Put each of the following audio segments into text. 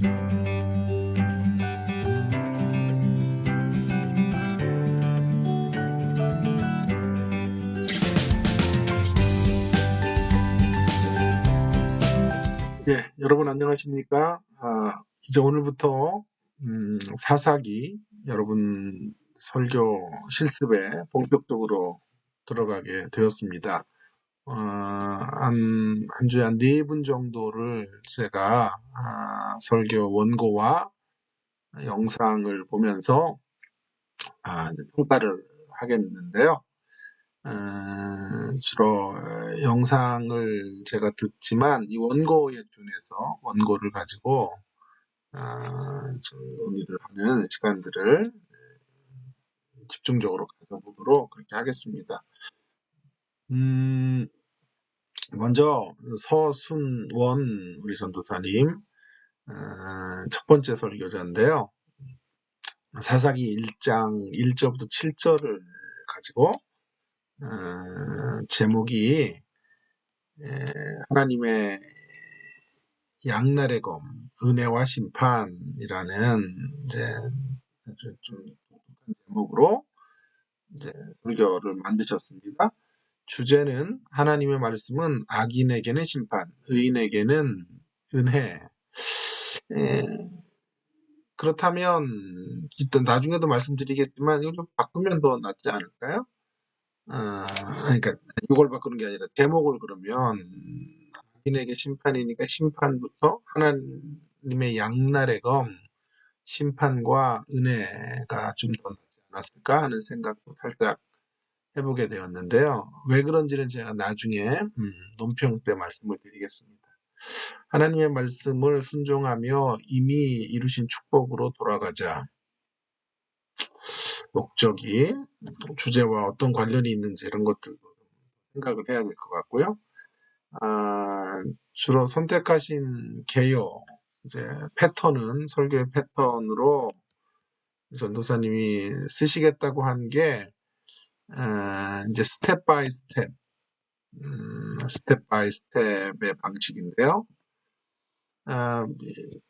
예, 여러분 안녕하십니까? 이제 오늘부터 사사기 여러분 설교 실습에 본격적으로 들어가게 되었습니다. 한 주에 한 4분 정도를 제가 설교 원고와 영상을 보면서 이제 평가를 하겠는데요. 주로 영상을 제가 듣지만 이 원고에 준해서 원고를 가지고 좀 논의를 하는 시간들을 집중적으로 가져보도록 그렇게 하겠습니다. 먼저 서순원 우리 전도사님 첫 번째 설교자인데요. 사사기 1장 1절부터 7절을 가지고 제목이 하나님의 양날의 검, 은혜와 심판이라는 이제 아주 좀 독특한 제목으로 이제 설교를 만드셨습니다. 주제는 하나님의 말씀은 악인에게는 심판, 의인에게는 은혜. 그렇다면 일단 나중에도 말씀드리겠지만 이거 좀 바꾸면 더 낫지 않을까요? 그러니까 이걸 바꾸는 게 아니라 제목을 그러면 악인에게 심판이니까 심판부터 하나님의 양날의 검, 심판과 은혜가 좀 더 낫지 않았을까 하는 생각도 살짝 해보게 되었는데요. 왜 그런지는 제가 나중에 논평 때 말씀을 드리겠습니다. 하나님의 말씀을 순종하며 이미 이루신 축복으로 돌아가자. 목적이 주제와 어떤 관련이 있는지 이런 것들도 생각을 해야 될 것 같고요. 주로 선택하신 개요, 이제 패턴은 설교의 패턴으로 전도사님이 쓰시겠다고 한 게 이제 스텝 바이 스텝의 방식인데요.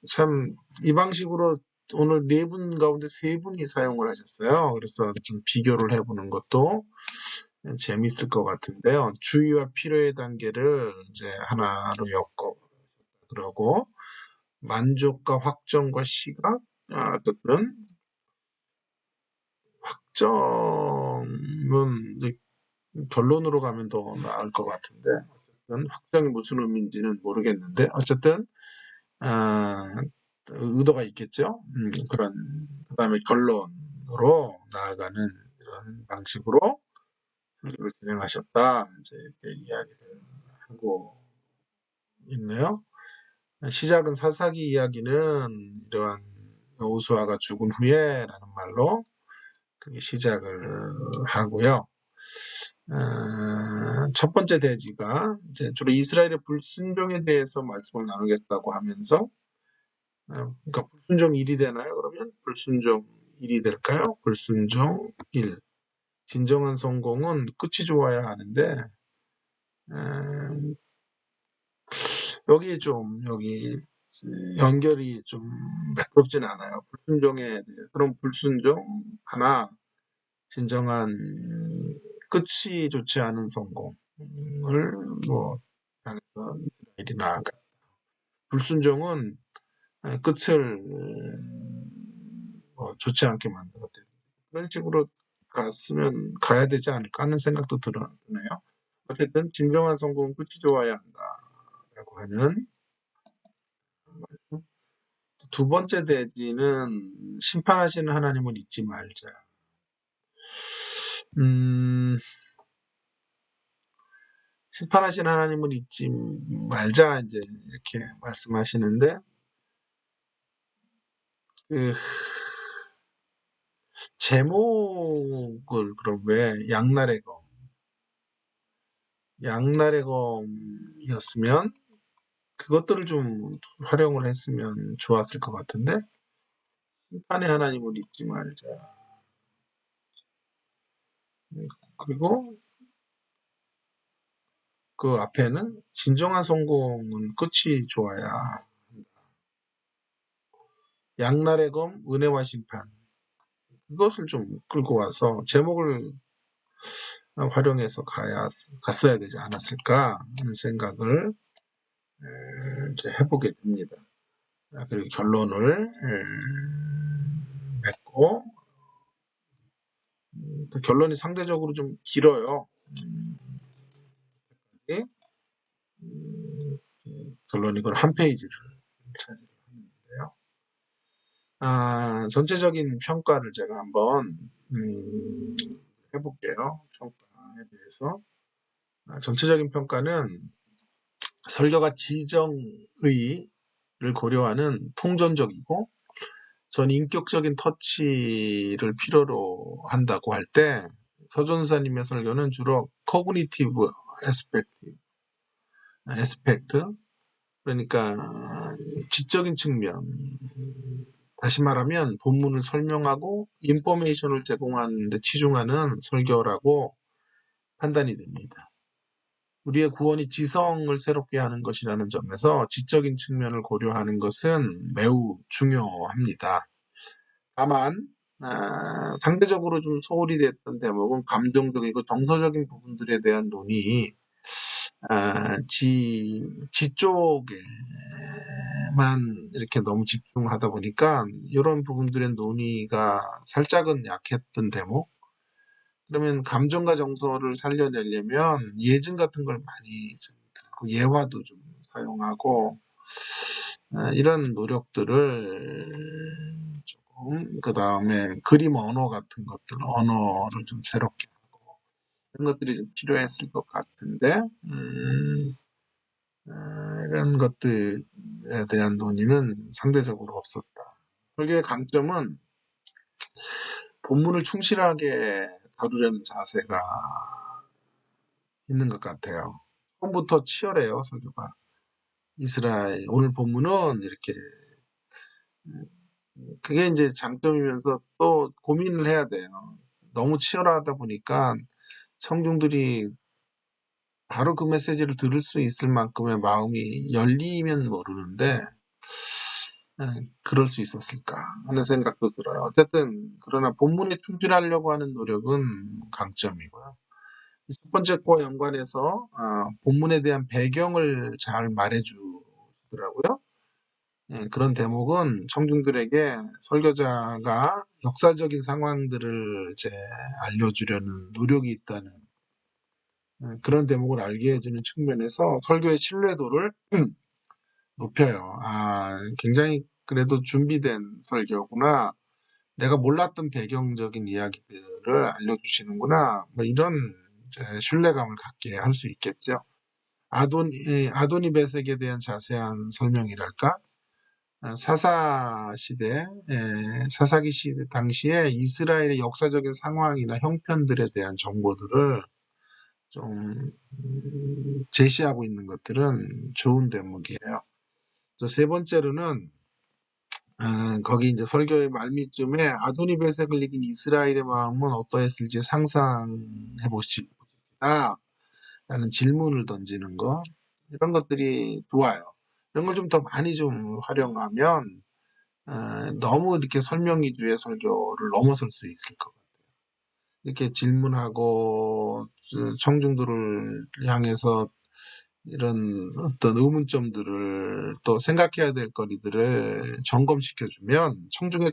참 이 방식으로 오늘 4분 가운데 3분이 사용을 하셨어요. 그래서 좀 비교를 해보는 것도 재밌을 것 같은데요. 주의와 필요의 단계를 이제 하나로 엮어 그러고 만족과 확정과 시각, 어쨌든 확정은 이제 결론으로 가면 더 나을 것 같은데 어쨌든 확정이 무슨 의미인지는 모르겠는데 어쨌든 의도가 있겠죠. 그런 그다음에 결론으로 나아가는 이런 방식으로 설교를 진행하셨다. 이제 이렇게 이야기를 하고 있네요. 시작은 사사기 이야기는 이러한 여호수아가 죽은 후에라는 말로 그게 시작을 하고요. 첫 번째 대지가 이제 주로 이스라엘의 불순종에 대해서 말씀을 나누겠다고 하면서 그러니까 불순종 1이 되나요? 그러면 불순종 1이 될까요? 불순종 1. 진정한 성공은 끝이 좋아야 하는데 여기 연결이 좀 매끄럽진 않아요. 불순종에 대해 그럼 불순종 하나 진정한 끝이 좋지 않은 성공을 향해서 이스라엘이 나아가. 불순종은 끝을 좋지 않게 만들었대요. 그런 식으로 가야 되지 않을까 하는 생각도 드네요. 어쨌든 진정한 성공은 끝이 좋아야 한다라고 하는 말씀. 두 번째 대지는 심판하시는 하나님을 잊지 말자. 심판하시는 하나님을 잊지 말자 이제 이렇게 말씀하시는데 그 제목을 그럼 왜 양날의 검이었으면 그것들을 좀 활용을 했으면 좋았을 것 같은데 심판의 하나님을 잊지 말자. 그리고 그 앞에는 진정한 성공은 끝이 좋아야. 양날의 검, 은혜와 심판. 그것을 좀 끌고 와서 제목을 활용해서 갔어야 되지 않았을까 하는 생각을 이제 해보게 됩니다. 그리고 결론을 맺고, 또 결론이 상대적으로 좀 길어요. 예? 결론이 그걸 한 페이지를 차지하는데요. 전체적인 평가를 제가 한번 해볼게요. 평가에 대해서. 전체적인 평가는 설교가 지정의를 고려하는 통전적이고 전 인격적인 터치를 필요로 한다고 할 때 서전사님의 설교는 주로 코그니티브 에스펙트, 그러니까 지적인 측면, 다시 말하면 본문을 설명하고 인포메이션을 제공하는 데 치중하는 설교라고 판단이 됩니다. 우리의 구원이 지성을 새롭게 하는 것이라는 점에서 지적인 측면을 고려하는 것은 매우 중요합니다. 다만 상대적으로 좀 소홀히 됐던 대목은 감정적이고 정서적인 부분들에 대한 논의, 지 쪽에만 이렇게 너무 집중하다 보니까 이런 부분들의 논의가 살짝은 약했던 대목. 그러면 감정과 정서를 살려내려면 예증 같은 걸 많이 좀 듣고 예화도 좀 사용하고 이런 노력들을 조금, 그 다음에 그림 언어 같은 것들, 언어를 좀 새롭게 하고 이런 것들이 좀 필요했을 것 같은데 이런 것들에 대한 논의는 상대적으로 없었다. 설교의 강점은 본문을 충실하게 다루려는 자세가 있는 것 같아요. 처음부터 치열해요, 설교가. 이스라엘, 오늘 본문은 이렇게, 그게 이제 장점이면서 또 고민을 해야 돼요. 너무 치열하다 보니까 청중들이 바로 그 메시지를 들을 수 있을 만큼의 마음이 열리면 모르는데, 그럴 수 있었을까 하는 생각도 들어요. 어쨌든, 그러나 본문에 충실하려고 하는 노력은 강점이고요. 첫 번째 거와 연관해서 본문에 대한 배경을 잘 말해주더라고요. 그런 대목은 청중들에게 설교자가 역사적인 상황들을 이제 알려주려는 노력이 있다는 그런 대목을 알게 해주는 측면에서 설교의 신뢰도를 높여요. 굉장히 그래도 준비된 설교구나. 내가 몰랐던 배경적인 이야기들을 알려주시는구나. 뭐 이런 이제 신뢰감을 갖게 할 수 있겠죠. 아도니베색에 대한 자세한 설명이랄까? 사사기 시대 당시에 이스라엘의 역사적인 상황이나 형편들에 대한 정보들을 좀 제시하고 있는 것들은 좋은 대목이에요. 세 번째로는 거기 이제 설교의 말미쯤에 아도니베색을 이긴 이스라엘의 마음은 어떠했을지 상상해 보십니다. 라는 질문을 던지는 거, 이런 것들이 좋아요. 이런 걸 좀 더 많이 좀 활용하면 너무 이렇게 설명 위주의 설교를 넘어설 수 있을 것 같아요. 이렇게 질문하고 청중들을 향해서 이런 어떤 의문점들을 또 생각해야 될 거리들을 점검시켜주면 청중의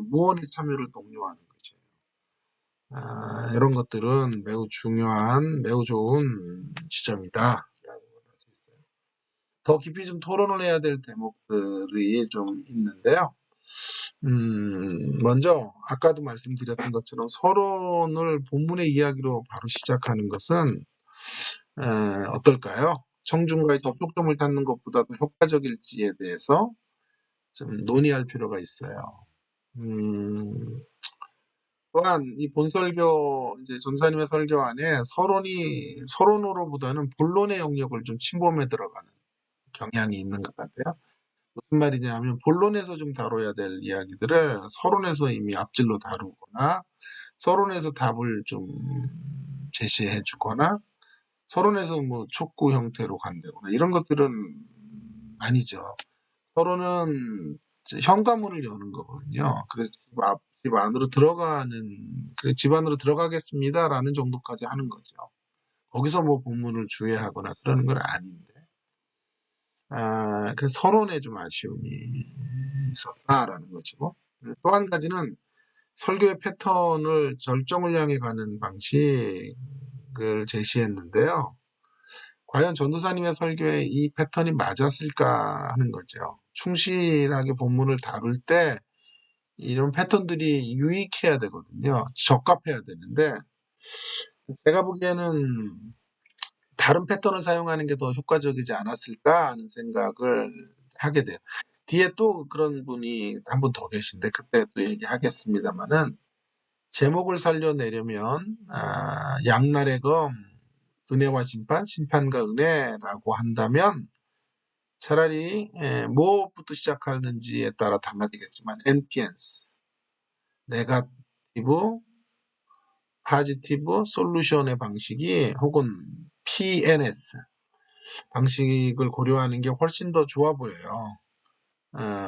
무언의 참여를 독려하는 거죠. 이런 것들은 매우 중요한, 매우 좋은 지점이다. 라고 할 수 있어요. 더 깊이 좀 토론을 해야 될 대목들이 좀 있는데요. 먼저 아까도 말씀드렸던 것처럼 서론을 본문의 이야기로 바로 시작하는 것은 어떨까요? 청중과의 접촉점을 찾는 것보다도 효과적일지에 대해서 좀 논의할 필요가 있어요. 또한 이 본설교, 이제 전사님의 설교 안에 서론으로보다는 본론의 영역을 좀 침범해 들어가는 경향이 있는 것 같아요. 무슨 말이냐 하면 본론에서 좀 다뤄야 될 이야기들을 서론에서 이미 앞질러 다루거나 서론에서 답을 좀 제시해 주거나 서론에서 뭐 촉구 형태로 간다거나 이런 것들은 아니죠. 서론은 현관문을 여는 거거든요. 그래서 집 안으로 들어가는, 집 안으로 들어가겠습니다라는 정도까지 하는 거죠. 거기서 뭐 본문을 주의하거나 그러는 건 아닌데. 그래서 선언에 좀 아쉬움이 있었다라는 거죠. 또 한 가지는 설교의 패턴을 절정을 향해 가는 방식을 제시했는데요. 과연 전도사님의 설교에 이 패턴이 맞았을까 하는 거죠. 충실하게 본문을 다룰 때 이런 패턴들이 유익해야 되거든요. 적합해야 되는데 제가 보기에는 다른 패턴을 사용하는 게 더 효과적이지 않았을까 하는 생각을 하게 돼요. 뒤에 또 그런 분이 한 분 더 계신데 그때 또 얘기하겠습니다만은 제목을 살려내려면 양날의 검, 은혜와 심판, 심판과 은혜라고 한다면 차라리 무엇부터 시작하는지에 따라 달라지겠지만 NPNS, 네거티브, 파지티브 솔루션의 방식이 혹은 PNS 방식을 고려하는 게 훨씬 더 좋아 보여요.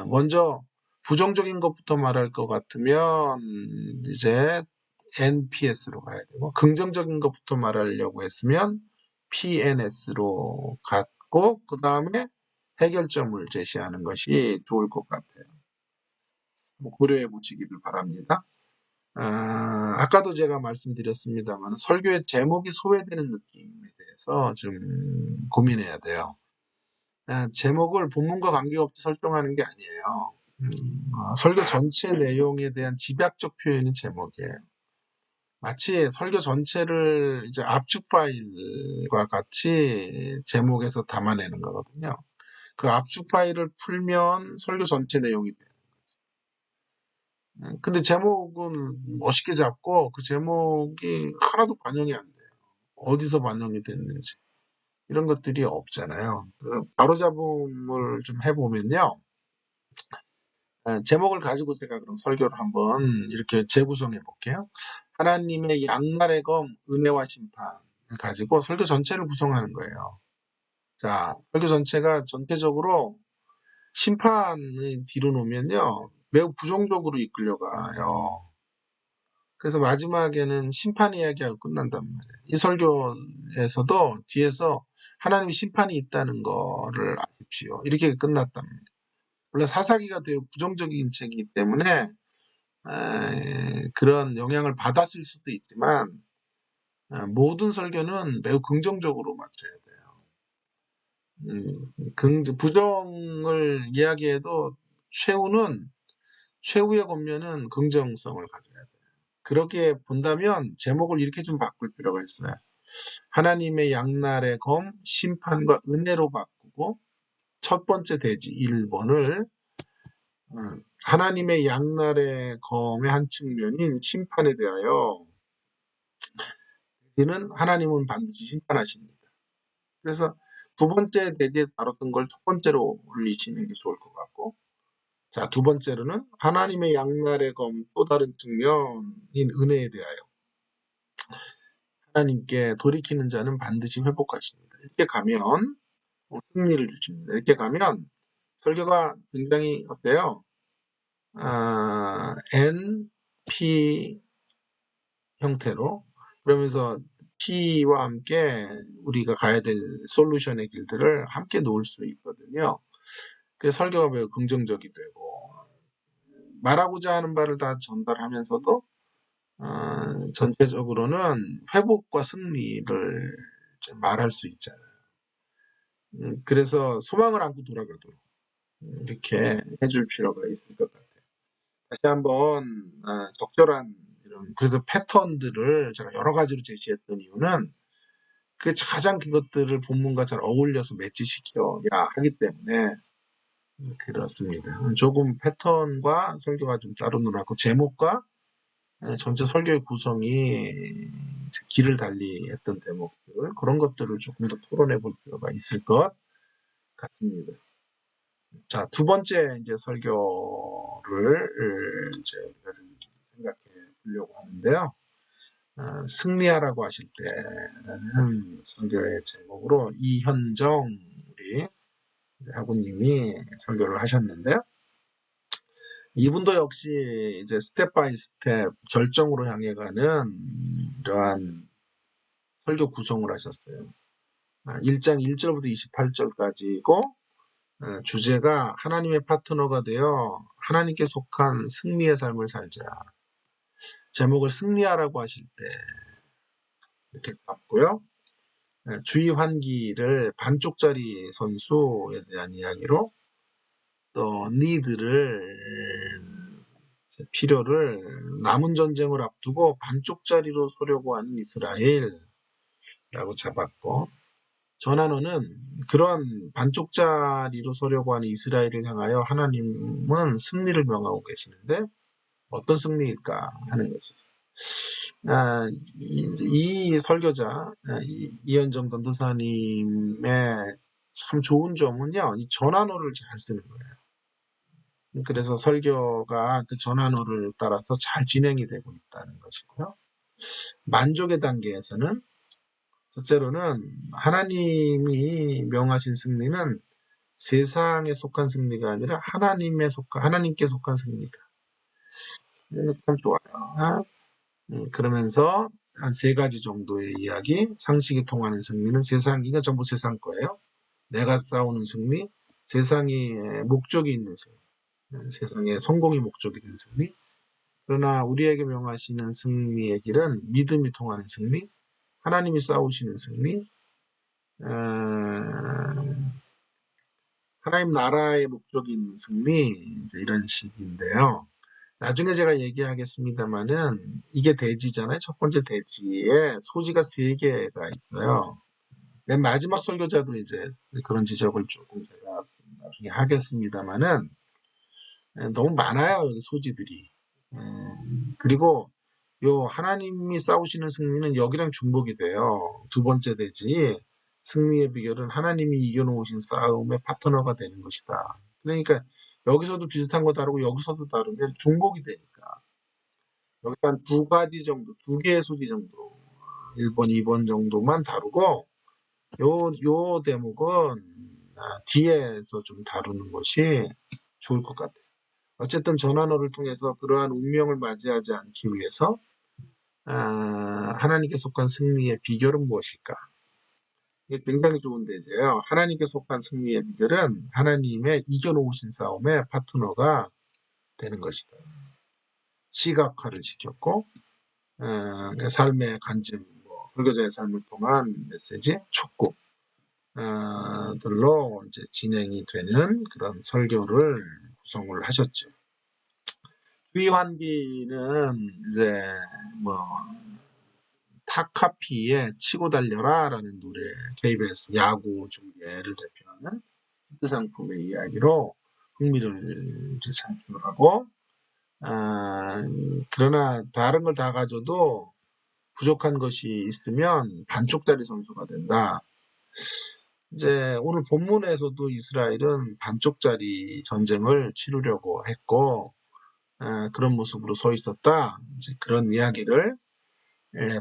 먼저 부정적인 것부터 말할 것 같으면 이제 NPS로 가야 되고 긍정적인 것부터 말하려고 했으면 PNS로 갔고 그 다음에 해결점을 제시하는 것이 좋을 것 같아요. 고려해 보시기를 바랍니다. 아까도 제가 말씀드렸습니다만 설교의 제목이 소외되는 느낌에 대해서 좀 고민해야 돼요. 제목을 본문과 관계없이 설정하는 게 아니에요. 설교 전체 내용에 대한 집약적 표현이 제목이에요. 마치 설교 전체를 이제 압축 파일과 같이 제목에서 담아내는 거거든요. 그 압축 파일을 풀면 설교 전체 내용이 돼요. 근데 제목은 멋있게 잡고 그 제목이 하나도 반영이 안 돼요. 어디서 반영이 됐는지. 이런 것들이 없잖아요. 바로잡음을 좀 해보면요. 제목을 가지고 제가 그럼 설교를 한번 이렇게 재구성해 볼게요. 하나님의 양날의 검, 은혜와 심판을 가지고 설교 전체를 구성하는 거예요. 자, 설교 전체가 전체적으로 심판을 뒤로 놓으면요. 매우 부정적으로 이끌려가요. 그래서 마지막에는 심판 이야기하고 끝난단 말이에요. 이 설교에서도 뒤에서 하나님의 심판이 있다는 거를 아십시오. 이렇게 끝났단 말이에요. 물론 사사기가 되게 부정적인 책이기 때문에 그런 영향을 받았을 수도 있지만 모든 설교는 매우 긍정적으로 맞춰야 돼요. 부정을 이야기해도 최후의 권면은 긍정성을 가져야 돼요. 그렇게 본다면 제목을 이렇게 좀 바꿀 필요가 있어요. 하나님의 양날의 검, 심판과 은혜로 바꾸고 첫 번째 대지 1번을 하나님의 양날의 검의 한 측면인 심판에 대하여 이는 하나님은 반드시 심판하십니다. 그래서 두 번째 대지에 다뤘던 걸 첫 번째로 올리시는 게 좋을 것 같고 자, 두 번째로는 하나님의 양날의 검 또 다른 측면인 은혜에 대하여 하나님께 돌이키는 자는 반드시 회복하십니다. 이렇게 가면 승리를 주십니다. 이렇게 가면 설교가 굉장히 어때요? NP 형태로 그러면서 P와 함께 우리가 가야 될 솔루션의 길들을 함께 놓을 수 있거든요. 그래서 설교가 매우 긍정적이 되고 말하고자 하는 바를 다 전달하면서도 전체적으로는 회복과 승리를 말할 수 있잖아요. 그래서 소망을 안고 돌아가도록 이렇게 해줄 필요가 있을 것 같아요. 다시 한번 적절한 이런 그래서 패턴들을 제가 여러 가지로 제시했던 이유는 가장 그것들을 본문과 잘 어울려서 매치시켜야 하기 때문에 그렇습니다. 조금 패턴과 설교가 좀 따로 놀았고 제목과 전체 설교의 구성이 길을 달리 했던 대목들 그런 것들을 조금 더 토론해 볼 필요가 있을 것 같습니다. 자, 두 번째 이제 설교를 이제 우리가 좀 생각해 보려고 하는데요. 승리하라고 하실 때라는 설교의 제목으로 이현정 우리 아버님이 설교를 하셨는데요. 이분도 역시 이제 스텝 바이 스텝 절정으로 향해 가는 이러한 설교 구성을 하셨어요. 1장 1절부터 28절까지고 주제가 하나님의 파트너가 되어 하나님께 속한 승리의 삶을 살자. 제목을 승리하라고 하실 때 이렇게 잡고요. 주의 환기를 반쪽짜리 선수에 대한 이야기로 또 니드를 필요를 남은 전쟁을 앞두고 반쪽짜리로 서려고 하는 이스라엘이라고 잡았고 전환어는 그런 반쪽짜리로 서려고 하는 이스라엘을 향하여 하나님은 승리를 명하고 계시는데 어떤 승리일까 하는 것이죠. 이 설교자 이현정 전도사님의 참 좋은 점은요, 이 전환어를 잘 쓰는 거예요. 그래서 설교가 그 전환어를 따라서 잘 진행이 되고 있다는 것이고요. 만족의 단계에서는 첫째로는 하나님이 명하신 승리는 세상에 속한 승리가 아니라 하나님께 속한 승리다. 이런 거 참 좋아요. 그러면서 한 세 가지 정도의 이야기, 상식이 통하는 승리는 세상이가 전부 세상 거예요. 내가 싸우는 승리, 세상에 목적이 있는 승리, 세상에 성공이 목적이 있는 승리. 그러나 우리에게 명하시는 승리의 길은 믿음이 통하는 승리, 하나님이 싸우시는 승리, 하나님 나라의 목적이 있는 승리, 이제 이런 식인데요. 나중에 제가 얘기하겠습니다만은 이게 대지잖아요. 첫 번째 대지에 소지가 세 개가 있어요. 맨 마지막 설교자도 이제 그런 지적을 조금 제가 나중에 하겠습니다만은 너무 많아요. 여기 소지들이. 그리고 요 하나님이 싸우시는 승리는 여기랑 중복이 돼요. 두 번째 대지 승리의 비결은 하나님이 이겨놓으신 싸움의 파트너가 되는 것이다. 그러니까 여기서도 비슷한 거 다르고 여기서도 다르면 중복이 되니까 여기 한 두 가지 정도, 두 개의 소지 정도, 1번, 2번 정도만 다루고 요 대목은 뒤에서 좀 다루는 것이 좋을 것 같아요. 어쨌든 전환어를 통해서 그러한 운명을 맞이하지 않기 위해서 하나님께 속한 승리의 비결은 무엇일까? 이게 굉장히 좋은 대제예요. 하나님께 속한 승리의 비결은 하나님의 이겨놓으신 싸움의 파트너가 되는 것이다. 시각화를 시켰고 삶의 간증, 설교자의 삶을 통한 메시지, 촉구 들로 이제 진행이 되는 그런 설교를 구성을 하셨죠. 주의 환기는 이제 타카피의 치고 달려라라는 노래, KBS 야구 중계를 대표하는 히트 상품의 이야기로 흥미를 창출하고 그러나 다른 걸 다 가져도 부족한 것이 있으면 반쪽짜리 선수가 된다. 이제 오늘 본문에서도 이스라엘은 반쪽짜리 전쟁을 치르려고 했고 그런 모습으로 서 있었다. 이제 그런 이야기를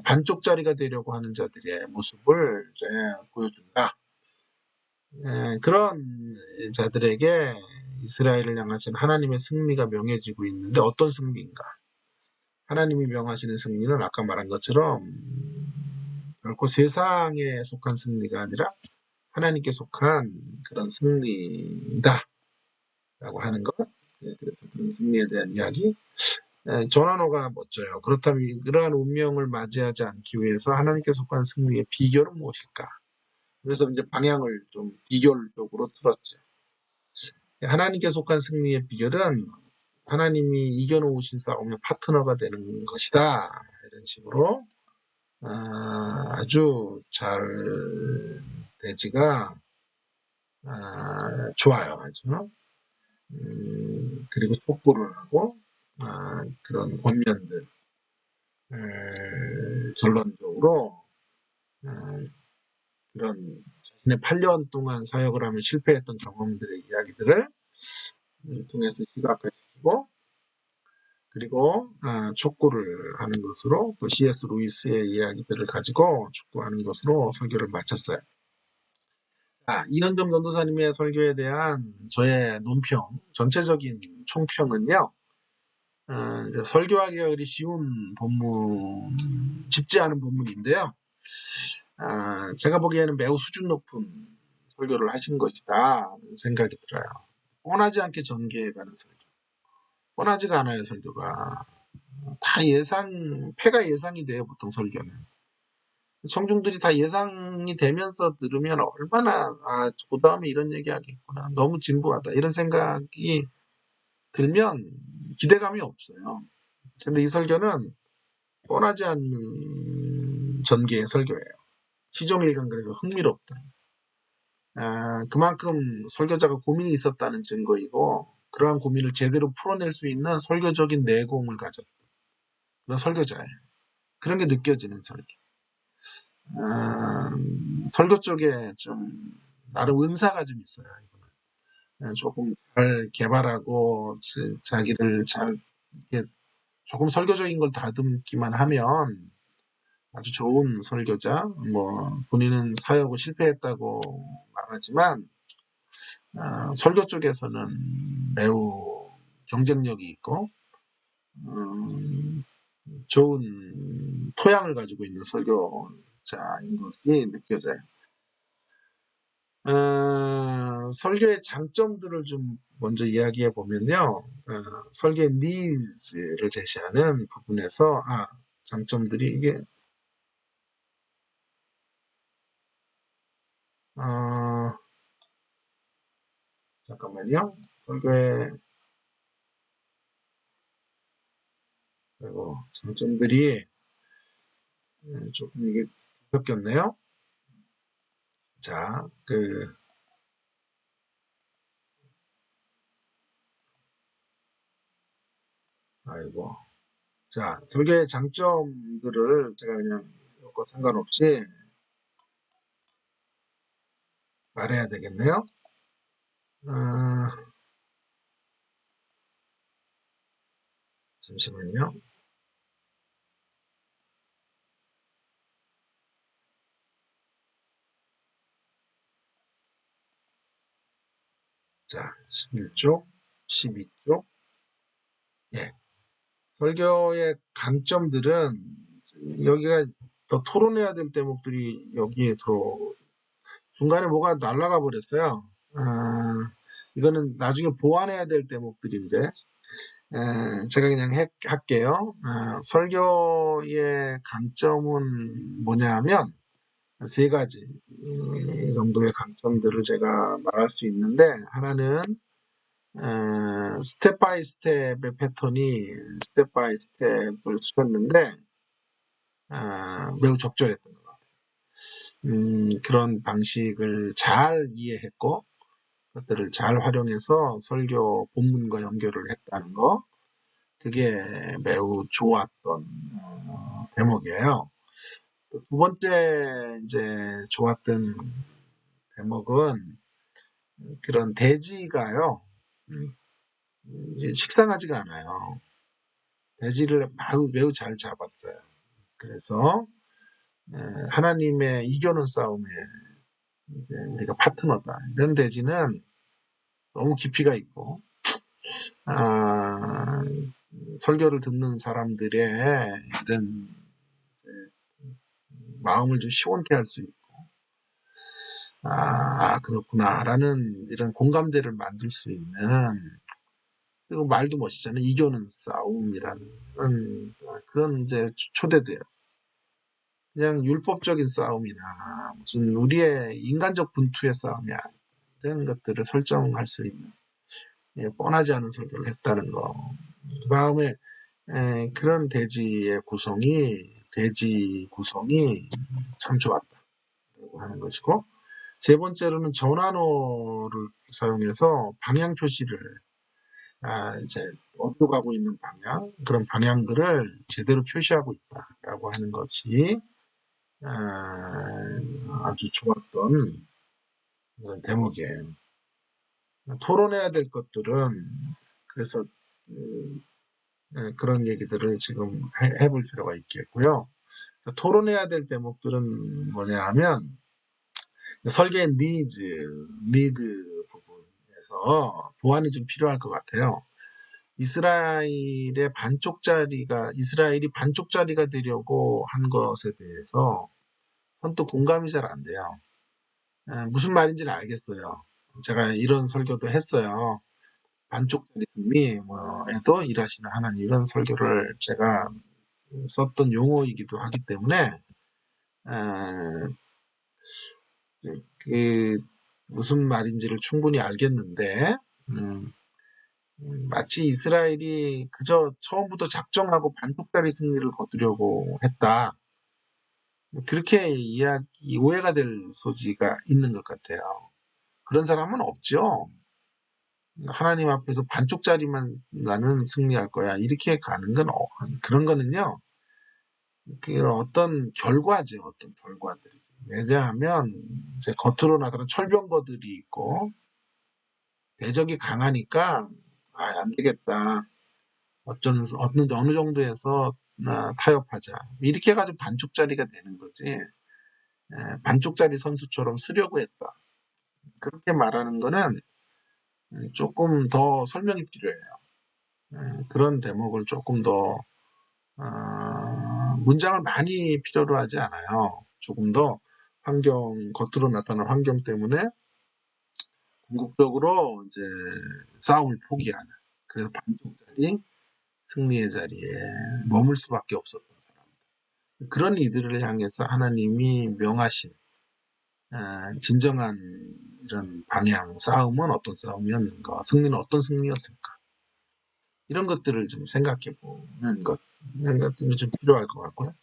반쪽짜리가 되려고 하는 자들의 모습을 이제 보여준다. 그런 자들에게 이스라엘을 향하신 하나님의 승리가 명해지고 있는데 어떤 승리인가? 하나님이 명하시는 승리는 아까 말한 것처럼 결코 세상에 속한 승리가 아니라 하나님께 속한 그런 승리다 라고 하는 것. 그래서 그런 승리에 대한 이야기. 전환어가 멋져요. 그렇다면 그러한 운명을 맞이하지 않기 위해서 하나님께 속한 승리의 비결은 무엇일까? 그래서 이제 방향을 좀 비결적으로 틀었죠. 하나님께 속한 승리의 비결은 하나님이 이겨놓으신 싸움의 파트너가 되는 것이다. 이런 식으로 아주 잘 대지가 좋아요. 아주. 그리고 촉구를 하고 그런 권면들 결론적으로 그런 자신의 8년 동안 사역을 하며 실패했던 경험들의 이야기들을 통해서 시각화시키고 그리고 촉구를 하는 것으로 또 C.S. 루이스의 이야기들을 가지고 촉구하는 것으로 설교를 마쳤어요. 이현정 전도사님의 설교에 대한 저의 논평, 전체적인 총평은요. 이제 설교하기가 그리 쉬운 본문, 쉽지 않은 본문인데요. 제가 보기에는 매우 수준 높은 설교를 하신 것이다 하는 생각이 들어요. 뻔하지 않게 전개해가는 설교. 뻔하지가 않아요, 설교가. 다 패가 예상이 돼요, 보통 설교는. 청중들이 다 예상이 되면서 들으면 얼마나, 그 다음에 이런 얘기 하겠구나. 너무 진부하다. 이런 생각이 들면 기대감이 없어요. 근데 이 설교는 뻔하지 않는 전개의 설교예요. 시종일관 그래서 흥미롭다. 그만큼 설교자가 고민이 있었다는 증거이고, 그러한 고민을 제대로 풀어낼 수 있는 설교적인 내공을 가졌다. 그런 설교자예요. 그런 게 느껴지는 설교. 설교 쪽에 좀 나름 은사가 좀 있어요. 조금 잘 개발하고 자기를 잘 이렇게 조금 설교적인 걸 다듬기만 하면 아주 좋은 설교자. 뭐 본인은 사역을 실패했다고 말하지만 설교 쪽에서는 매우 경쟁력이 있고 좋은 토양을 가지고 있는 설교자인 것이 느껴져요. 설교의 장점들을 좀 먼저 이야기해 보면요. 설교의 니즈를 제시하는 부분에서 장점들이 이게 잠깐만요. 설교의 그리고 장점들이 조금 이게 뒤섞였네요. 자, 아이고. 자, 설교의 장점들을 제가 그냥 이거 상관없이 말해야 되겠네요. 잠시만요. 자, 11쪽, 12쪽. 예. 설교의 강점들은 여기가 더 토론해야 될 대목들이 여기에 중간에 뭐가 날아가 버렸어요. 이거는 나중에 보완해야 될 대목들인데, 제가 그냥 할게요. 설교의 강점은 뭐냐 하면, 세 가지 정도의 강점들을 제가 말할 수 있는데, 하나는 스텝 바이 스텝의 패턴이 스텝 바이 스텝을 쓰셨는데 매우 적절했던 것 같아요. 그런 방식을 잘 이해했고 그것들을 잘 활용해서 설교 본문과 연결을 했다는 거, 그게 매우 좋았던 대목이에요. 두 번째 이제 좋았던 대목은 그런 대지가요. 식상하지가 않아요. 대지를 매우 잘 잡았어요. 그래서 하나님의 이겨는 싸움에 이제 우리가 파트너다. 이런 대지는 너무 깊이가 있고 설교를 듣는 사람들의 이런 마음을 좀 시원케 할 수 있고 그렇구나라는 이런 공감대를 만들 수 있는, 그리고 말도 멋있잖아요. 이겨는 싸움이라는 그런 이제 초대되었어. 그냥 율법적인 싸움이나 무슨 우리의 인간적 분투의 싸움이 아니라 이런 것들을 설정할 수 있는 뻔하지 않은 설교를 했다는 거. 그 다음에 그런 대지 구성이 참 좋았다고 하는 것이고, 세 번째로는 전환어를 사용해서 방향 표시를 이제 어디로 가고 있는 방향, 그런 방향들을 제대로 표시하고 있다라고 하는 것이 아주 좋았던 그런 대목이에요. 토론해야 될 것들은 그래서 그런 얘기들을 지금 해볼 필요가 있겠고요. 토론해야 될 대목들은 뭐냐 하면 설계의 니드 부분에서 보완이 좀 필요할 것 같아요. 이스라엘이 반쪽짜리가 되려고 한 것에 대해서 선뜻 공감이 잘 안 돼요. 무슨 말인지는 알겠어요. 제가 이런 설교도 했어요. 반쪽짜리 승리, 뭐에도 일하시는 하나님, 이런 설교를 제가 썼던 용어이기도 하기 때문에, 그, 무슨 말인지를 충분히 알겠는데, 음, 마치 이스라엘이 그저 처음부터 작정하고 반쪽짜리 승리를 거두려고 했다. 그렇게 오해가 될 소지가 있는 것 같아요. 그런 사람은 없죠. 하나님 앞에서 반쪽짜리만 나는 승리할 거야. 이렇게 가는 건, 그런 거는요, 그 어떤 결과죠. 어떤 결과들이. 왜냐하면, 이제 겉으로 나타나는 철병거들이 있고, 대적이 강하니까, 안 되겠다. 어느 정도에서 타협하자. 이렇게 해가지고 반쪽짜리가 되는 거지. 반쪽짜리 선수처럼 쓰려고 했다. 그렇게 말하는 거는 조금 더 설명이 필요해요. 그런 대목을 조금 더 문장을 많이 필요로 하지 않아요. 조금 더 겉으로 나타난 환경 때문에 궁극적으로 이제 싸움을 포기하는. 그래서 반쪽짜리 승리의 자리에 머물 수밖에 없었던 사람. 그런 이들을 향해서 하나님이 명하신 진정한 이런 방향, 싸움은 어떤 싸움이었는가, 승리는 어떤 승리였을까, 이런 것들을 좀 생각해 보는 것, 이런 것들이 좀 필요할 것 같고요.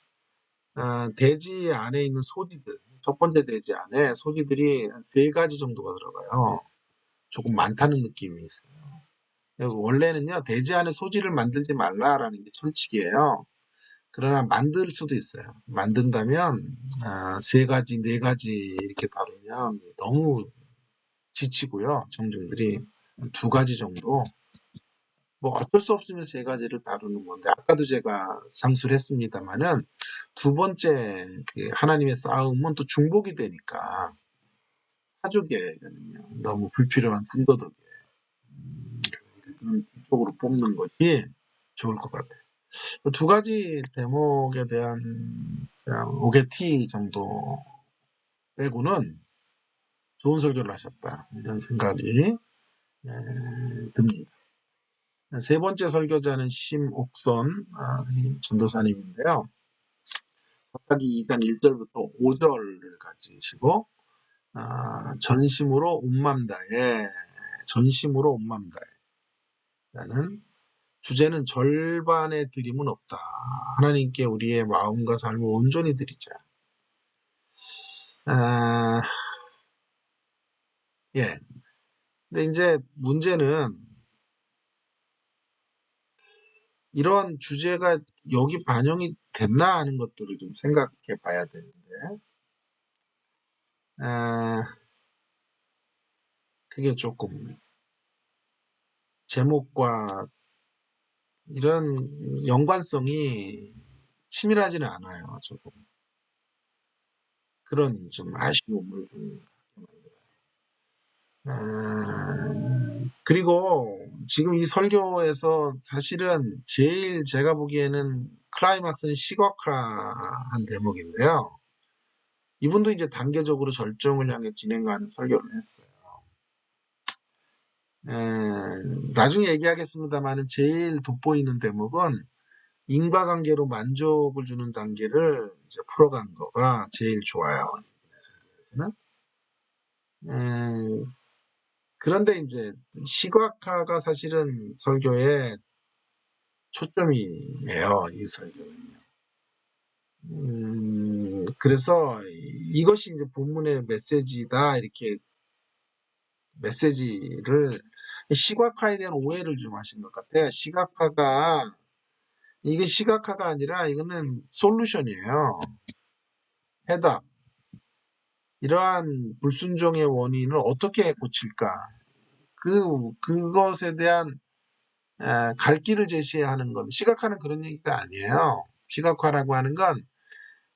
대지 안에 있는 소지들, 첫 번째 대지 안에 소지들이 한 3가지 정도가 들어가요. 조금 많다는 느낌이 있어요. 원래는요, 대지 안에 소지를 만들지 말라라는 게 철칙이에요. 그러나 만들 수도 있어요. 만든다면 3가지, 4가지 이렇게 다루면 너무 지치고요. 청중들이 2가지 정도. 뭐 어쩔 수 없으면 3가지를 다루는 건데, 아까도 제가 상수를 했습니다만은, 2번째 그 하나님의 싸움은 또 중복이 되니까 사족이거든요. 너무 불필요한 군더더기예요. 그런 쪽으로 뽑는 것이 좋을 것 같아요. 2가지 대목에 대한 오게티 정도 빼고는 좋은 설교를 하셨다, 이런 생각이 듭니다. 3번째 설교자는 심옥선 전도사님인데요. 사사기 2장 1절부터 5절을 가지시고 전심으로 온맘다해라는 주제는 절반의 드림은 없다. 하나님께 우리의 마음과 삶을 온전히 드리자. 예. 근데 이제 문제는 이런 주제가 여기 반영이 됐나 하는 것들을 좀 생각해 봐야 되는데, 그게 조금 제목과 이런 연관성이 치밀하지는 않아요. 조금 그런 좀 아쉬움을 좀 그리고 지금 이 설교에서 사실은 제일 제가 보기에는 클라이막스는 시각화한 대목인데요. 이분도 이제 단계적으로 절정을 향해 진행하는 설교를 했어요. 나중에 얘기하겠습니다만은 제일 돋보이는 대목은 인과관계로 만족을 주는 단계를 이제 풀어간 거가 제일 좋아요. 그런데 이제 시각화가 사실은 설교의 초점이에요. 이 설교는요. 그래서 이것이 이제 본문의 메시지다, 이렇게 메시지를 시각화에 대한 오해를 좀 하신 것 같아요. 이게 시각화가 아니라 이거는 솔루션이에요. 해답. 이러한 불순종의 원인을 어떻게 고칠까? 그것에 대한 갈 길을 제시하는 건, 시각화는 그런 얘기가 아니에요. 시각화라고 하는 건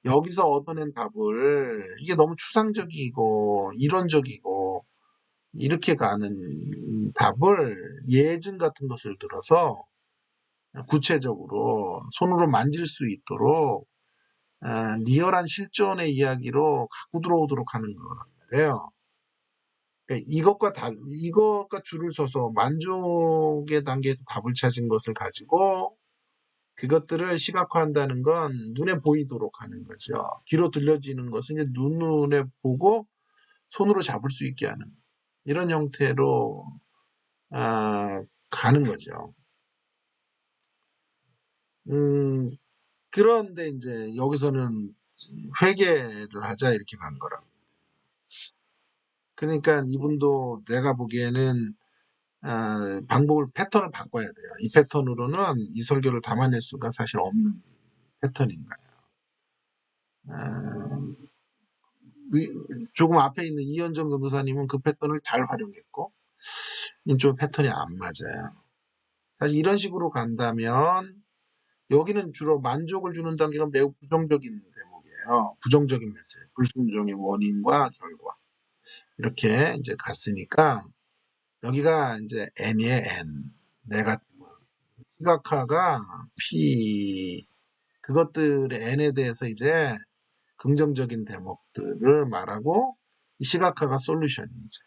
여기서 얻어낸 답을, 이게 너무 추상적이고 이론적이고 이렇게 가는 답을 예증 같은 것을 들어서 구체적으로 손으로 만질 수 있도록 리얼한 실존의 이야기로 갖고 들어오도록 하는 거란 말이에요. 그러니까 이것과 줄을 서서 만족의 단계에서 답을 찾은 것을 가지고 그것들을 시각화한다는 건 눈에 보이도록 하는 거죠. 귀로 들려지는 것은 이제 눈에 보고 손으로 잡을 수 있게 하는 이런 형태로 가는 거죠. 음, 그런데 이제 여기서는 회계를 하자 이렇게 간 거라. 그러니까 이분도 내가 보기에는 방법을 패턴을 바꿔야 돼요. 이 패턴으로는 이 설교를 담아낼 수가 사실 없는 패턴인 거예요. 아, 조금 앞에 있는 이현정 전도사님은 그 패턴을 잘 활용했고 이쪽 패턴이 안 맞아요. 사실 이런 식으로 간다면 여기는 주로 만족을 주는 단계가 매우 부정적인 대목이에요. 부정적인 메시지, 불순종의 원인과 결과 이렇게 이제 갔으니까 여기가 이제 N이에요. N. 내가 시각화가 P 그것들의 N에 대해서 이제 긍정적인 대목들을 말하고 시각화가 솔루션이죠.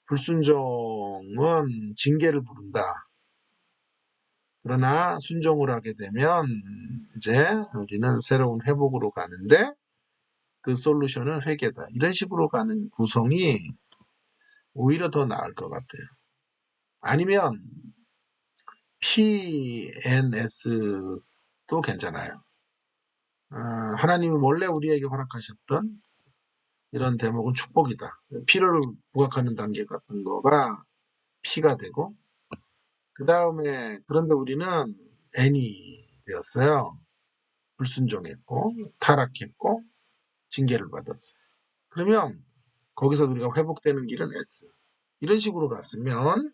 불순종은 징계를 부른다. 그러나 순종을 하게 되면 이제 우리는 새로운 회복으로 가는데 그 솔루션은 회개다. 이런 식으로 가는 구성이 오히려 더 나을 것 같아요. 아니면 PNS도 괜찮아요. 하나님이 원래 우리에게 허락하셨던 이런 대목은 축복이다. 피를 부각하는 단계 같은 거가 P가 되고 그 다음에 그런데 우리는 N이 되었어요. 불순종했고 타락했고 징계를 받았어요. 그러면 거기서 우리가 회복되는 길은 S. 이런 식으로 갔으면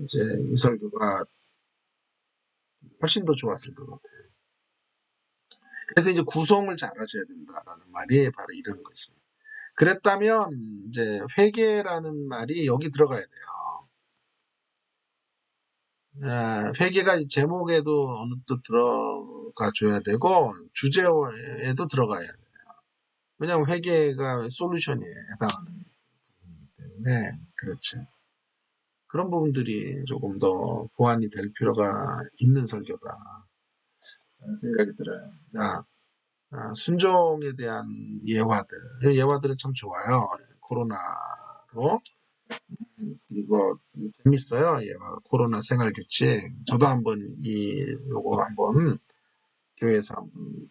이제 이 설교가 훨씬 더 좋았을 것 같아요. 그래서 이제 구성을 잘 하셔야 된다라는 말이 바로 이런 것이에요. 그랬다면 이제 회개라는 말이 여기 들어가야 돼요. 회개가 제목에도 어느 또 들어가 줘야 되고 주제에도 들어가야 돼요. 왜냐하면 회개가 솔루션에 해당하는 부분이기 때문에 그렇죠. 그런 부분들이 조금 더 보완이 될 필요가 있는 설교다 생각이 들어요. 자, 순종에 대한 예화들. 예화들은 참 좋아요. 코로나로. 그리고 재밌어요. 예화. 코로나 생활규칙. 저도 한번 요거 한번 교회에서 한번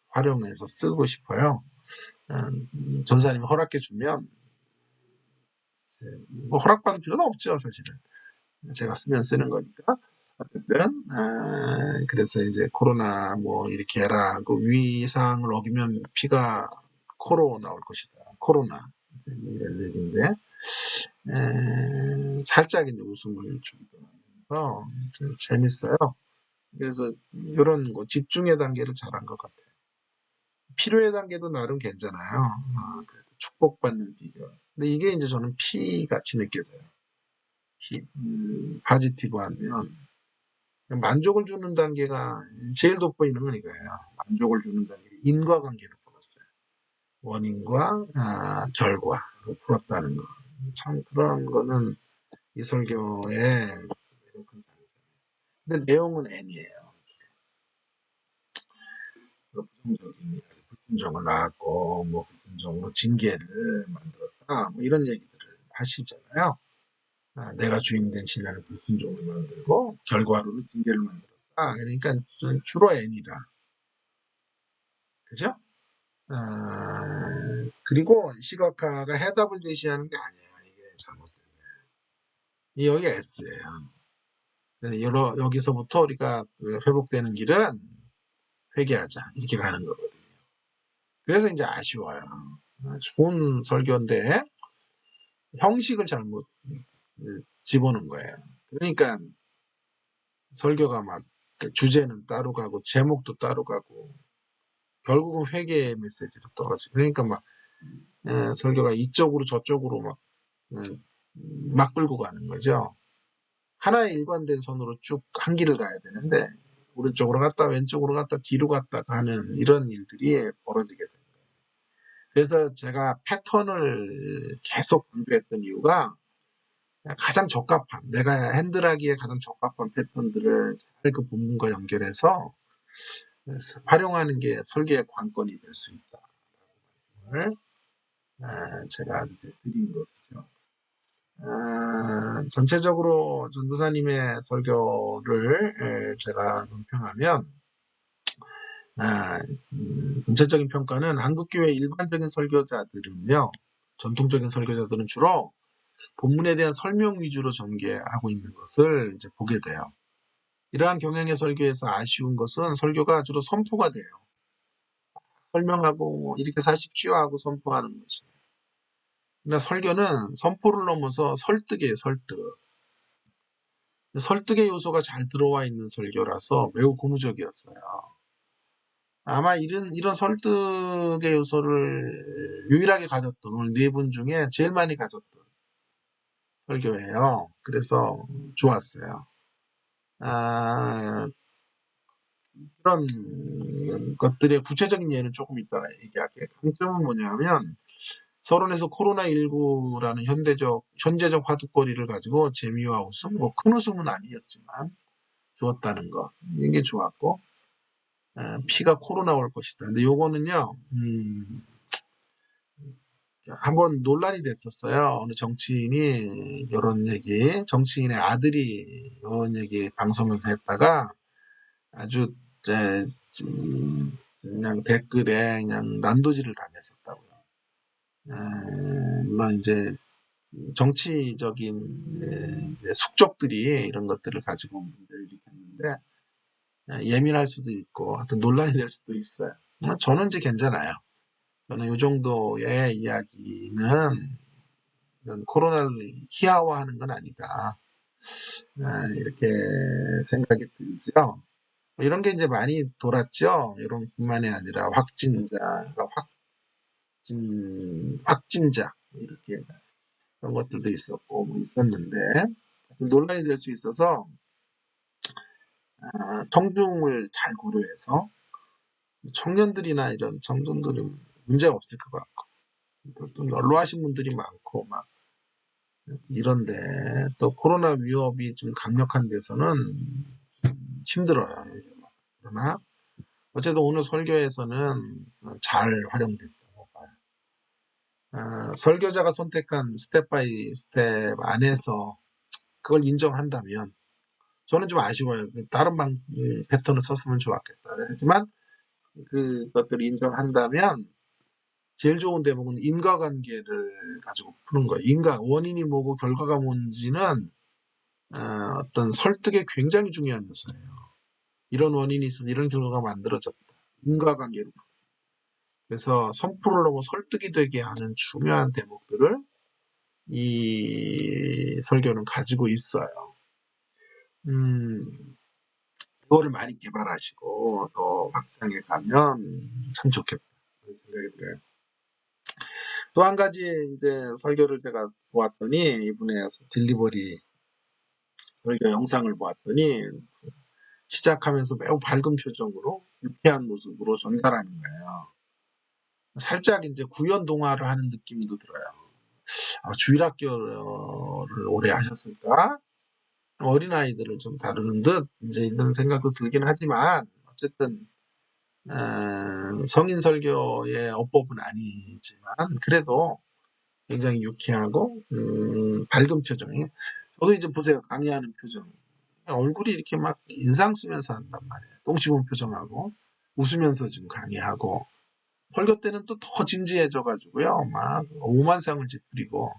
활용해서 쓰고 싶어요. 전사님이 허락해 주면, 뭐 허락받을 필요는 없죠, 사실은. 제가 쓰면 쓰는 거니까. 어쨌든, 그래서 이제 코로나 뭐 이렇게 해라. 그 위상을 어기면 피가 코로 나올 것이다. 코로나. 이런 얘기인데, 살짝 이제 웃음을 주기도 하면서 좀 재밌어요. 그래서 이런 거 집중의 단계를 잘한 것 같아요. 필요의 단계도 나름 괜찮아요. 그래도 축복받는 비결. 근데 이게 이제 저는 피 같이 느껴져요. 파지티브 하면 만족을 주는 단계가 제일 돋보이는 건 이거예요. 만족을 주는 단계. 인과관계를 풀었어요. 원인과 결과로 풀었다는 거. 참 그런 거는 이 설교의 근데 내용은 N이에요. 부정적인 불순종을 낳았고 뭐 불순종으로 징계를 만들었다 뭐 이런 얘기들을 하시잖아요. 내가 주인 된 신랑을 불순종을 만들고 결과로는 징계를 만들었다. 그러니까 주로 N이라 그죠? 그리고 시각화가 해답을 제시하는 게 아니에요. 이게 잘못된 거예요. 여기 S예요. 여기서부터 우리가 회복되는 길은 회개하자 이렇게 가는 거거든요. 그래서 이제 아쉬워요. 좋은 설교인데 형식을 잘못 집어넣은 거예요. 그러니까 설교가 막 주제는 따로 가고 제목도 따로 가고 결국은 회개의 메시지로 떨어지고 그러니까 막 설교가 이쪽으로 저쪽으로 막 끌고 가는 거죠. 하나의 일관된 선으로 쭉 한 길을 가야 되는데 오른쪽으로 갔다 왼쪽으로 갔다 뒤로 갔다 가는 이런 일들이 벌어지게 됩니다. 그래서 제가 패턴을 계속 강조했던 이유가 가장 적합한 내가 핸들하기에 가장 적합한 패턴들을 잘 그 본문과 연결해서 활용하는 게 설계의 관건이 될 수 있다라는 말씀을 제가 이제 드린 것이죠. 전체적으로 전도사님의 설교를 제가 논평하면 전체적인 평가는 한국교회 일반적인 설교자들은요, 전통적인 설교자들은 주로 본문에 대한 설명 위주로 전개하고 있는 것을 이제 보게 돼요. 이러한 경향의 설교에서 아쉬운 것은 설교가 주로 선포가 돼요. 설명하고 이렇게 사십시오 하고 선포하는 것이. 그러나 설교는 선포를 넘어서 설득이에요, 설득. 설득의 요소가 잘 들어와 있는 설교라서 매우 고무적이었어요. 아마 이런 설득의 요소를 유일하게 가졌던 오늘 네 분 중에 제일 많이 가졌던 설교예요. 그래서 좋았어요. 그런 것들의 구체적인 예는 조금 이따가 얘기할게요. 강점은 뭐냐면 서론에서 코로나19라는 현재적 화두거리를 가지고 재미와 웃음, 뭐 큰 웃음은 아니었지만 주었다는 거. 이게 좋았고, 피가 코로나 올 것이다. 근데 요거는요, 한번 논란이 됐었어요. 어느 정치인이 이런 얘기, 정치인의 아들이 이런 얘기 방송에서 했다가 아주 그냥 댓글에 그냥 난도질을 당했었다고요. 물론 이제 정치적인 이제 숙적들이 이런 것들을 가지고 문제를 일으켰는데 예민할 수도 있고 하여튼 논란이 될 수도 있어요. 저는 이제 괜찮아요. 저는 이 정도의 이야기는 이런 코로나를 희화화하는 건 아니다. 이렇게 생각이 들죠. 이런 게 이제 많이 돌았죠. 이런 뿐만이 아니라 확진자 이렇게 그런 것들도 있었고 뭐 있었는데 논란이 될 수 있어서 청중을 잘 고려해서 청년들이나 이런 청중들은 문제가 없을 것 같고 또 연로하신 분들이 많고 막 이런데 또 코로나 위협이 좀 강력한 데서는 힘들어요. 그러나 어쨌든 오늘 설교에서는 잘 활용됐다고 봐요. 설교자가 선택한 스텝 바이 스텝 안에서 그걸 인정한다면 저는 좀 아쉬워요. 다른 패턴을 썼으면 좋았겠다. 하지만 그것들을 인정한다면 제일 좋은 대목은 인과관계를 가지고 푸는 거예요. 원인이 뭐고 결과가 뭔지는 어떤 설득에 굉장히 중요한 요소예요. 이런 원인이 있어서 이런 결과가 만들어졌다. 인과관계로. 그래서 선포를 하고 설득이 되게 하는 중요한 대목들을 이 설교는 가지고 있어요. 그거를 많이 개발하시고 더 확장해 가면 참 좋겠다. 그런 생각이 들어요. 또 한 가지 이제 설교를 제가 보았더니 이분의 딜리버리 설교 영상을 보았더니 시작하면서 매우 밝은 표정으로 유쾌한 모습으로 전달하는 거예요. 살짝 이제 구연 동화를 하는 느낌도 들어요. 주일학교를 오래 하셨을까? 어린아이들을 좀 다루는 듯 이제 이런 생각도 들긴 하지만 어쨌든 성인 설교의 어법은 아니지만 그래도 굉장히 유쾌하고 밝은 표정이 저도 이제 보세요. 강의하는 표정 얼굴이 이렇게 막 인상 쓰면서 한단 말이에요. 똥 씹은 표정하고 웃으면서 지금 강의하고 설교 때는 또 더 진지해져 가지고요. 막 오만상을 찌푸리고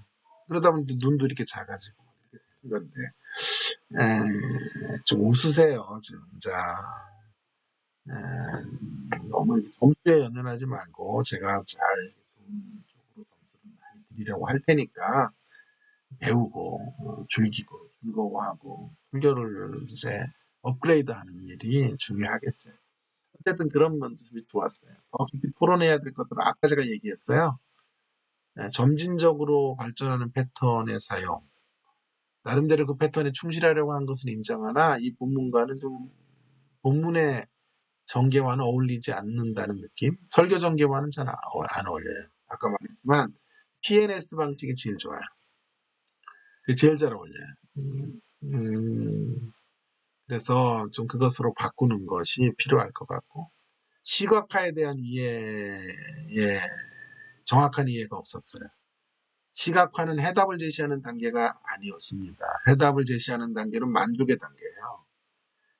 그러다 보니 눈도 이렇게 작아지고 이렇게 되는 건데 좀 웃으세요. 진짜 너무 점수에 연연하지 말고 제가 잘 좋은 쪽으로 점수를 많이 드리려고 할 테니까 배우고 즐기고 즐거워하고 설교를 이제 업그레이드하는 일이 중요하겠죠. 어쨌든 그런 면들이 좋았어요. 더 깊이 토론해야 될 것들은 아까 제가 얘기했어요. 점진적으로 발전하는 패턴의 사용. 나름대로 그 패턴에 충실하려고 한 것은 인정하나 이 본문과는 좀 본문의 전개와는 어울리지 않는다는 느낌. 설교 전개와는 잘 안 어울려요. 아까 말했지만 PNS 방식이 제일 좋아요. 제일 잘 어울려요. 그래서 좀 그것으로 바꾸는 것이 필요할 것 같고 시각화에 대한 정확한 이해가 없었어요. 시각화는 해답을 제시하는 단계가 아니었습니다. 해답을 제시하는 단계는 만족의 단계예요.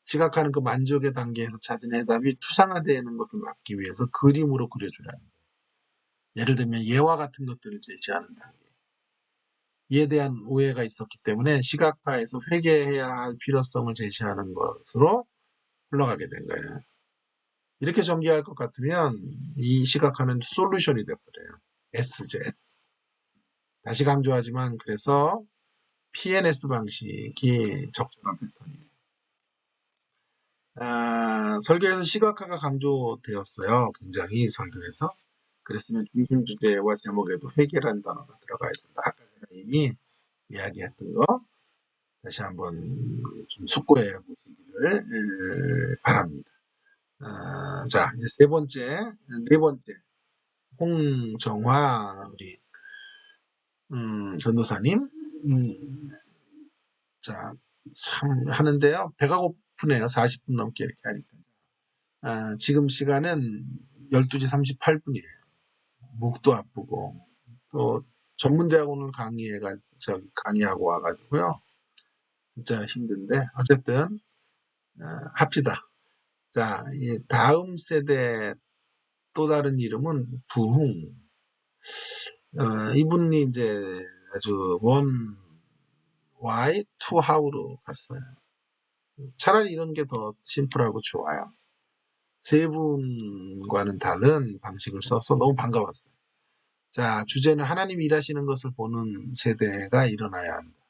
시각화는 그 만족의 단계에서 찾은 해답이 추상화되는 것을 막기 위해서 그림으로 그려주라는 거예요. 예를 들면 예와 같은 것들을 제시하는 단계. 이에 대한 오해가 있었기 때문에 시각화에서 회개해야 할 필요성을 제시하는 것으로 흘러가게 된 거예요. 이렇게 전개할 것 같으면 이 시각화는 솔루션이 돼버려요. SJ. 다시 강조하지만 그래서 PNS 방식이 적절한 패턴이에요. 설교에서 시각화가 강조되었어요. 굉장히 설교에서. 그랬으면 중심 주제와 제목에도 회개라는 단어가 들어가야 된다. 아까 제가 이미 이야기했던 거 다시 한번 좀 숙고해 보시기를 바랍니다. 자, 이제 네 번째, 홍정화 우리 전도사님, 자, 참 하는데요. 배가 고프네요. 40분 넘게 이렇게 하니까. 지금 시간은 12시 38분이에요. 목도 아프고 또 전문대학원을 강의하고 와가지고요. 진짜 힘든데 어쨌든 합시다. 자, 이 다음 세대 또 다른 이름은 부흥. 이분이 이제 아주 원 why to how로 갔어요. 차라리 이런 게 더 심플하고 좋아요. 세 분과는 다른 방식을 써서 너무 반가웠어요. 자, 주제는 하나님 일하시는 것을 보는 세대가 일어나야 한다.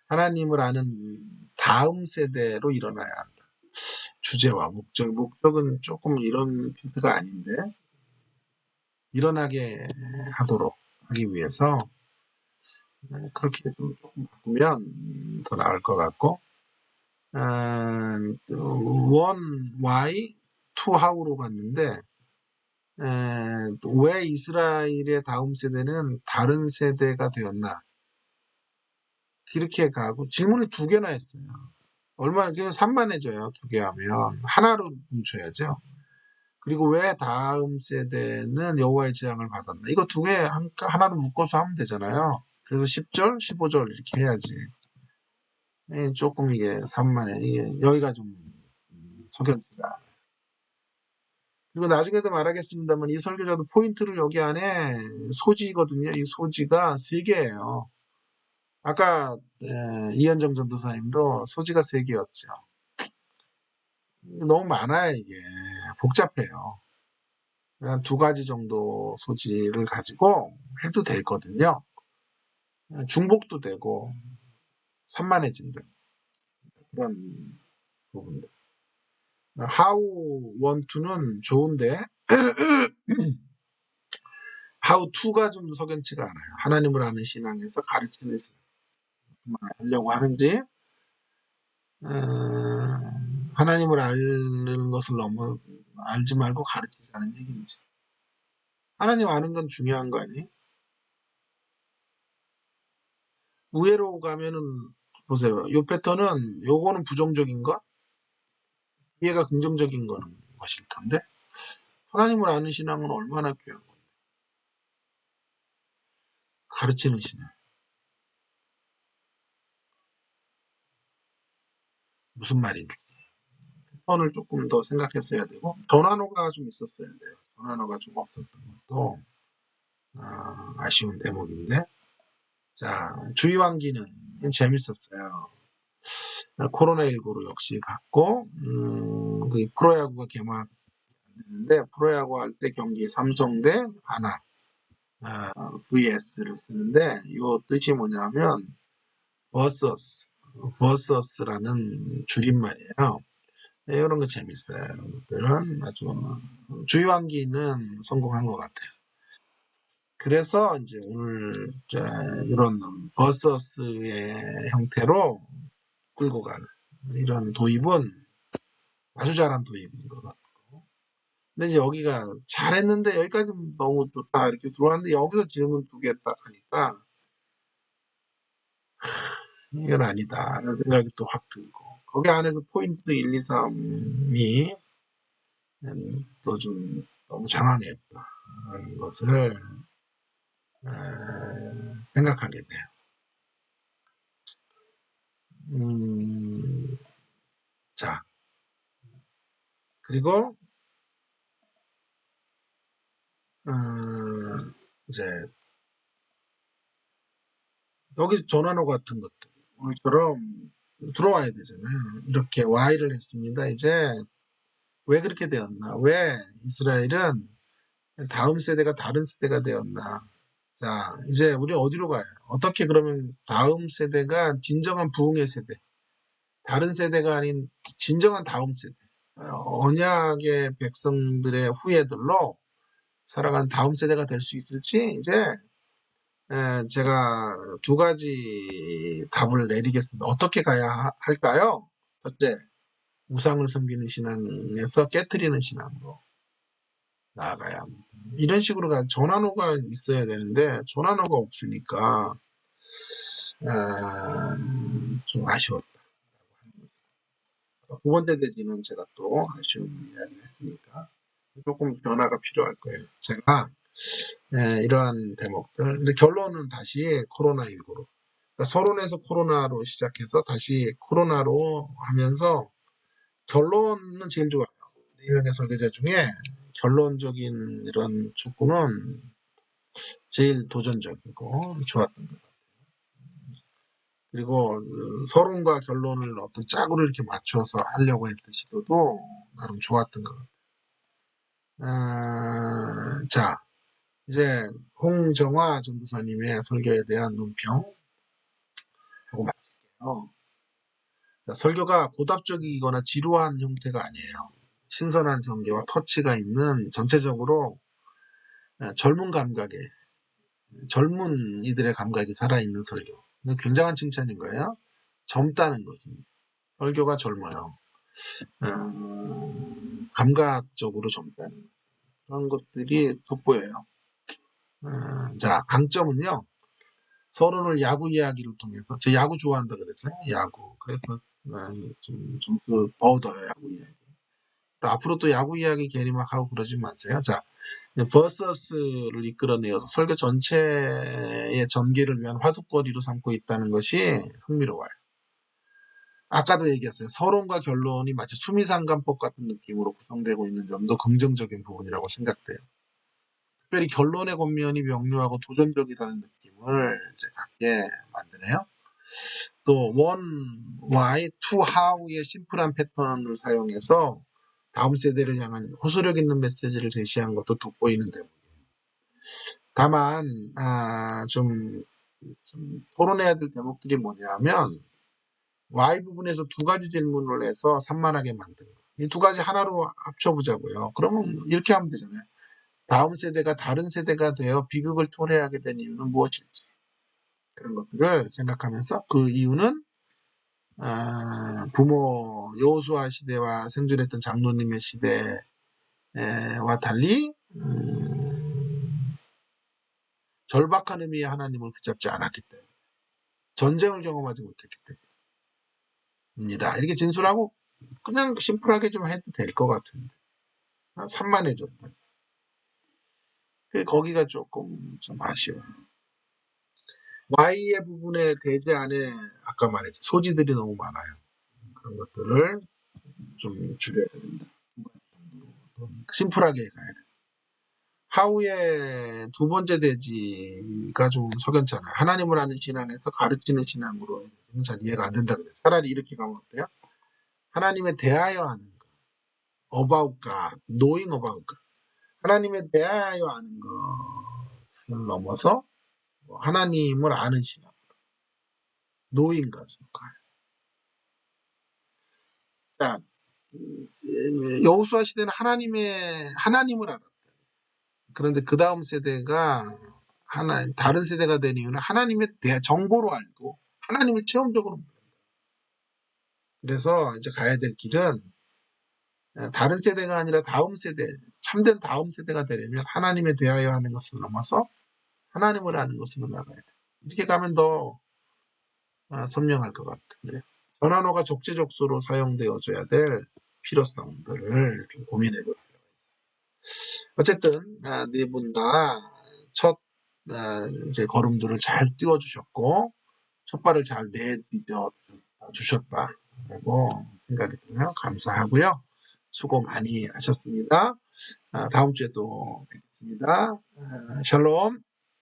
하나님을 아는 다음 세대로 일어나야 한다. 주제와 목적은 조금 이런 핀트가 아닌데 일어나게 하도록 하기 위해서 그렇게 좀 조금 바꾸면 더 나을 것 같고 원 why, 투 how로 갔는데 왜 이스라엘의 다음 세대는 다른 세대가 되었나 이렇게 가고 질문을 두 개나 했어요. 얼마나 그냥 산만해져요. 두 개 하면 하나로 뭉쳐야죠. 그리고 왜 다음 세대는 여호와의 재앙을 받았나 이거 두 개 하나로 묶어서 하면 되잖아요. 그래서 10절 15절 이렇게 해야지. 조금 이게 산만해. 여기가 좀 석연치가. 그리고 나중에도 말하겠습니다만 이 설교자도 포인트를 여기 안에 소지거든요. 이 소지가 세 개예요. 아까 이현정 전도사님도 소지가 세 개였죠. 너무 많아요. 이게 복잡해요. 한 두 가지 정도 소지를 가지고 해도 되거든요. 중복도 되고 산만해진다. 그런 부분들. how want to는 좋은데 how to가 좀 석연치가 않아요. 하나님을 아는 신앙에서 가르치는 신앙을 하려고 하는지 하나님을 아는 것을 너무 알지 말고 가르치자는 얘기인지. 하나님 아는 건 중요한 거 아니에요? 우회로 가면은 보세요. 요 패턴은 요거는 부정적인 것, 이해가 긍정적인 것일 텐데 하나님을 아는 신앙은 얼마나 귀한 건데. 가르치는 신앙. 무슨 말인지. 패턴을 조금 더 생각했어야 되고 전환호가 좀 있었어야 돼요. 전환호가 좀 없었던 것도 아쉬운 대목인데 자 주의왕기는 재밌었어요. 코로나19로 역시 갔고 그 프로야구가 개막했는데 프로야구 할 때 경기 삼성 대 하나 VS를 쓰는데 이 뜻이 뭐냐면 versus라는 줄임말이에요. 네, 이런 거 재밌어요. 이런 것들은 아주 주의왕기는 성공한 것 같아요. 그래서 이제 오늘 이런 버서스의 형태로 끌고 가는 이런 도입은 아주 잘한 도입인 것 같고. 근데 이제 여기가 잘했는데 여기까지 너무 좋다 이렇게 들어왔는데 여기서 질문 두 개 딱 하니까 이건 아니다라는 생각이 또 확 들고 거기 안에서 포인트 1, 2, 3이 또 좀 너무 장황했다라는 것을 생각하게 돼요. 자, 그리고 이제 여기 전환호 같은 것들 오늘처럼 들어와야 되잖아요. 이렇게 Y를 했습니다. 이제 왜 그렇게 되었나? 왜 이스라엘은 다음 세대가 다른 세대가 되었나? 자, 이제 우리 어디로 가요? 어떻게 그러면 다음 세대가 진정한 부흥의 세대, 다른 세대가 아닌 진정한 다음 세대, 언약의 백성들의 후예들로 살아간 다음 세대가 될 수 있을지 이제 제가 두 가지 답을 내리겠습니다. 어떻게 가야 할까요? 첫째, 우상을 섬기는 신앙에서 깨트리는 신앙으로 나아가야 합니다. 이런 식으로 전환호가 있어야 되는데 전환호가 없으니까 좀 아쉬웠다. 두 번째 대지는 제가 또 아쉬운 이야기를 했으니까 조금 변화가 필요할 거예요. 제가 이러한 대목들. 근데 결론은 다시 코로나19로. 그러니까 서론에서 코로나로 시작해서 다시 코로나로 하면서 결론은 제일 좋아요. 이명의 설계자 중에 결론적인 이런 축구는 제일 도전적이고 좋았던 것 같아요. 그리고 서론과 결론을 어떤 짝으로 이렇게 맞춰서 하려고 했던 시도도 나름 좋았던 것 같아요. 자, 이제 홍정화 전도사님의 설교에 대한 논평 하고 마칠게요. 자, 설교가 고답적이거나 지루한 형태가 아니에요. 신선한 전개와 터치가 있는 전체적으로 젊은 감각에 젊은 이들의 감각이 살아있는 설교. 굉장한 칭찬인 거예요. 젊다는 것은 설교가 젊어요. 감각적으로 젊다는 그런 것들이 돋보여요. 자, 강점은요. 서론을 야구 이야기를 통해서 저 야구 좋아한다 그랬어요. 야구. 그래서 좀 점수 더 얻어요. 야구 이야기. 또 앞으로 또 야구 이야기 괜히 막 하고 그러지 마세요. 자, 버서스를 이끌어내어서 설교 전체의 전개를 위한 화두거리로 삼고 있다는 것이 흥미로워요. 아까도 얘기했어요. 서론과 결론이 마치 수미상관법 같은 느낌으로 구성되고 있는 점도 긍정적인 부분이라고 생각돼요. 특별히 결론의 권면이 명료하고 도전적이라는 느낌을 이제 갖게 만드네요. 또 one why, two how의 심플한 패턴을 사용해서 다음 세대를 향한 호소력 있는 메시지를 제시한 것도 돋보이는 대목이에요. 다만 좀 토론해야 될 대목들이 뭐냐면 Y 부분에서 두 가지 질문을 해서 산만하게 만든 거. 이 두 가지 하나로 합쳐보자고요. 그러면 이렇게 하면 되잖아요. 다음 세대가 다른 세대가 되어 비극을 초래하게 된 이유는 무엇일지. 그런 것들을 생각하면서 그 이유는 부모 여호수아 시대와 생존했던 장로님의 시대와 달리 절박한 의미의 하나님을 붙잡지 않았기 때문에 전쟁을 경험하지 못했기 때문입니다. 이렇게 진술하고 그냥 심플하게 좀 해도 될 것 같은데 산만해졌다. 거기가 조금 좀 아쉬워요. Y의 부분에 대제 안에 아까 말했죠. 소지들이 너무 많아요. 그런 것들을 좀 줄여야 된다. 심플하게 가야 돼. 하우의 두 번째 대지가 좀 석연찮아요. 하나님을 아는 신앙에서 가르치는 신앙으로 잘 이해가 안 된다 그래요. 차라리 이렇게 가면 어때요? 하나님에 대하여 아는 것. About God, knowing about God. 하나님에 대하여 아는 것을 넘어서 하나님을 아는 신앙. knowing God을 가요. 자, 여호수아 시대는 하나님을 알았다. 그런데 그 다음 세대가 다른 세대가 된 이유는 하나님에 대한 정보로 알고 하나님을 체험적으로 모른다. 그래서 이제 가야 될 길은 다른 세대가 아니라 다음 세대, 참된 다음 세대가 되려면 하나님에 대하여 하는 것을 넘어서 하나님을 아는 것으로 나가야 돼. 이렇게 가면 더 선명할 것 같은데요. 전환어가 적재적소로 사용되어져야 될 필요성들을 좀 고민해 볼 필요가 있어요. 어쨌든 네 분 다 첫 이제 걸음들을 잘 띄워주셨고 첫 발을 잘 내디뎌 주셨다라고 생각이 들면 감사하고요. 수고 많이 하셨습니다. 다음 주에 또 뵙겠습니다. 샬롬.